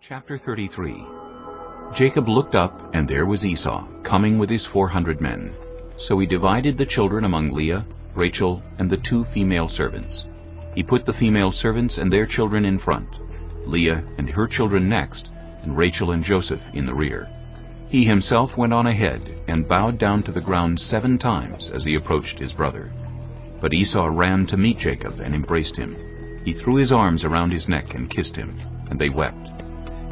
Chapter 33. Jacob looked up, and there was Esau, coming with his 400 men. So he divided the children among Leah, Rachel, and the 2 female servants. He put the female servants and their children in front, Leah and her children next, and Rachel and Joseph in the rear. He himself went on ahead, and bowed down to the ground 7 times as he approached his brother. But Esau ran to meet Jacob and embraced him. He threw his arms around his neck and kissed him, and they wept.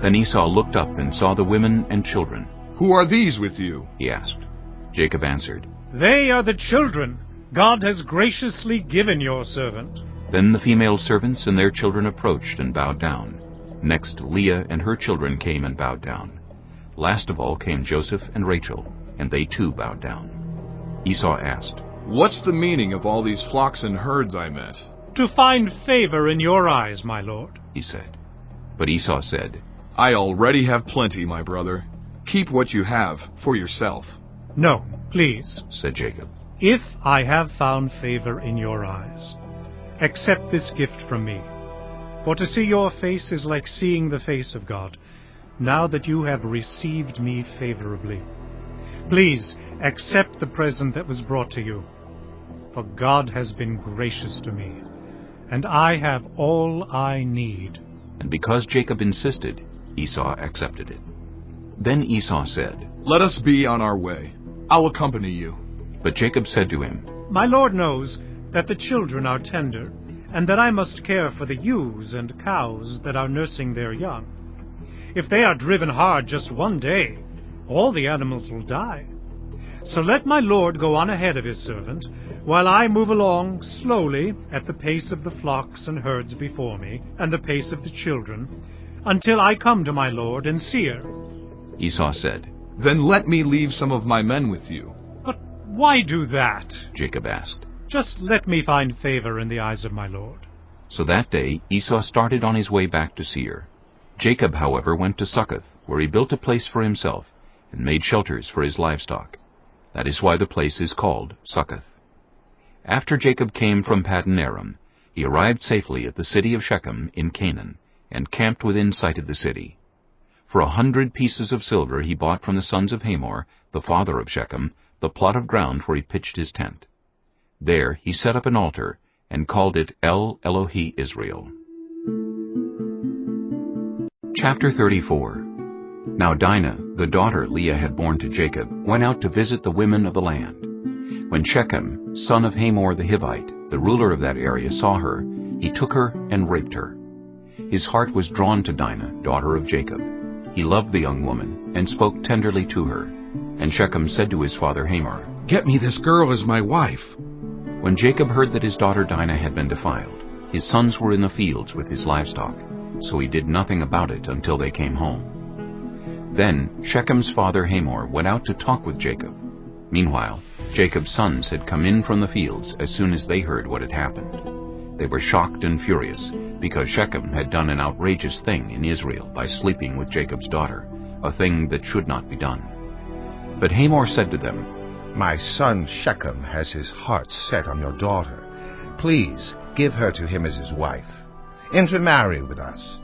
Then Esau looked up and saw the women and children. "Who are these with you?" he asked. Jacob answered, "They are the children God has graciously given your servant." Then the female servants and their children approached and bowed down. Next Leah and her children came and bowed down. Last of all came Joseph and Rachel, and they too bowed down. Esau asked, "What's the meaning of all these flocks and herds I met?" "To find favor in your eyes, my lord," he said. But Esau said, "I already have plenty, my brother. Keep what you have for yourself." "No, please," said Jacob. "if I have found favor in your eyes, accept this gift from me. For to see your face is like seeing the face of God, now that you have received me favorably. Please accept the present that was brought to you, for God has been gracious to me, and I have all I need." And because Jacob insisted, Esau accepted it. Then Esau said, "Let us be on our way. I'll accompany you." But Jacob said to him, "My lord knows that the children are tender, and that I must care for the ewes and cows that are nursing their young. If they are driven hard just one day, all the animals will die. So let my lord go on ahead of his servant, while I move along slowly at the pace of the flocks and herds before me, and the pace of the children, until I come to my lord and Seir." Esau said, "Then let me leave some of my men with you." "But why do that?" Jacob asked. "Just let me find favor in the eyes of my lord." So that day Esau started on his way back to Seir. Jacob, however, went to Succoth, where he built a place for himself, and made shelters for his livestock. That is why the place is called Succoth. After Jacob came from Paddan Aram, he arrived safely at the city of Shechem in Canaan, and camped within sight of the city. For 100 pieces of silver he bought from the sons of Hamor, the father of Shechem, the plot of ground where he pitched his tent. There he set up an altar, and called it El Elohe Israel. Chapter 34. Now Dinah, the daughter Leah had borne to Jacob, went out to visit the women of the land. When Shechem, son of Hamor the Hivite, the ruler of that area, saw her, he took her and raped her. His heart was drawn to Dinah, daughter of Jacob. He loved the young woman, and spoke tenderly to her. And Shechem said to his father Hamor, "Get me this girl as my wife." When Jacob heard that his daughter Dinah had been defiled, his sons were in the fields with his livestock, so he did nothing about it until they came home. Then Shechem's father Hamor went out to talk with Jacob. Meanwhile, Jacob's sons had come in from the fields as soon as they heard what had happened. They were shocked and furious, because Shechem had done an outrageous thing in Israel by sleeping with Jacob's daughter, a thing that should not be done. But Hamor said to them, "My son Shechem has his heart set on your daughter. Please give her to him as his wife. Intermarry with us.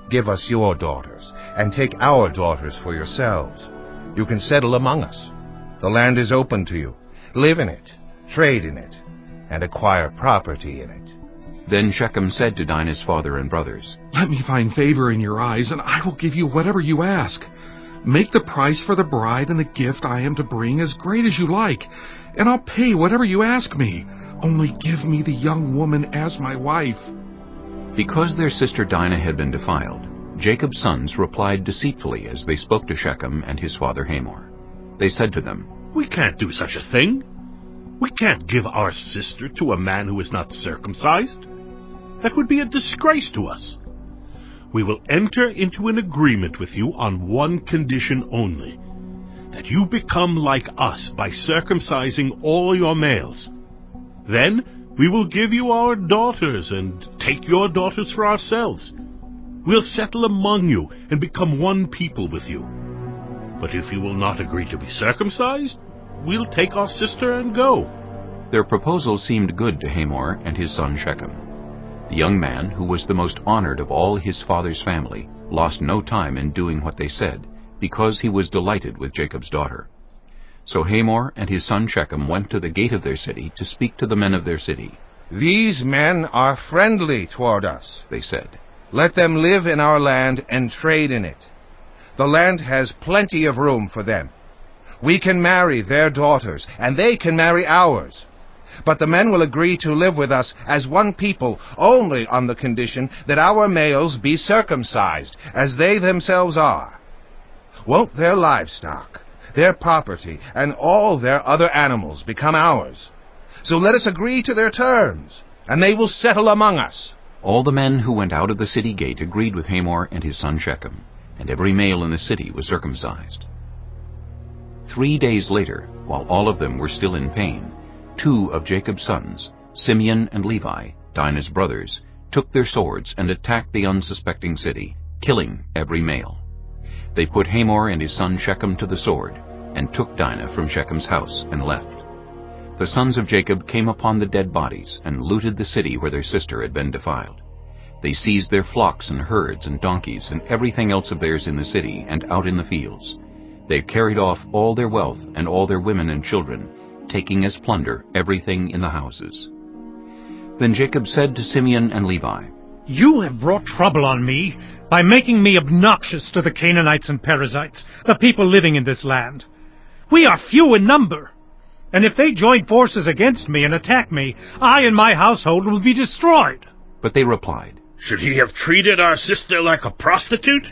Give us your daughters, and take our daughters for yourselves. You can settle among us. The land is open to you. Live in it, trade in it, and acquire property in it." Then Shechem said to Dinah's father and brothers, "Let me find favor in your eyes, and I will give you whatever you ask. Make the price for the bride and the gift I am to bring as great as you like, and I'll pay whatever you ask me. Only give me the young woman as my wife." Because their sister Dinah had been defiled, Jacob's sons replied deceitfully as they spoke to Shechem and his father Hamor. They said to them, "We can't do such a thing. We can't give our sister to a man who is not circumcised. That would be a disgrace to us. We will enter into an agreement with you on one condition only, that you become like us by circumcising all your males. Then we will give you our daughters and take your daughters for ourselves. We'll settle among you and become one people with you. But if you will not agree to be circumcised, we'll take our sister and go." Their proposal seemed good to Hamor and his son Shechem. The young man, who was the most honored of all his father's family, lost no time in doing what they said, because he was delighted with Jacob's daughter. So Hamor and his son Shechem went to the gate of their city to speak to the men of their city. "These men are friendly toward us," They said. "Let them live in our land and trade in it. The land has plenty of room for them. We can marry their daughters, and they can marry ours. But the men will agree to live with us as one people only on the condition that our males be circumcised, as they themselves are. Won't their livestock, their property, and all their other animals become ours? So let us agree to their terms, and they will settle among us." All the men who went out of the city gate agreed with Hamor and his son Shechem, and every male in the city was circumcised. 3 days later, while all of them were still in pain, 2 of Jacob's sons, Simeon and Levi, Dinah's brothers, took their swords and attacked the unsuspecting city, killing every male. They put Hamor and his son Shechem to the sword, and took Dinah from Shechem's house and left. The sons of Jacob came upon the dead bodies and looted the city where their sister had been defiled. They seized their flocks and herds and donkeys and everything else of theirs in the city and out in the fields. They carried off all their wealth and all their women and children, taking as plunder everything in the houses. Then Jacob said to Simeon and Levi, "You have brought trouble on me by making me obnoxious to the Canaanites and Perizzites, the people living in this land. We are few in number, and if they join forces against me and attack me, I and my household will be destroyed." But they replied, "Should he have treated our sister like a prostitute?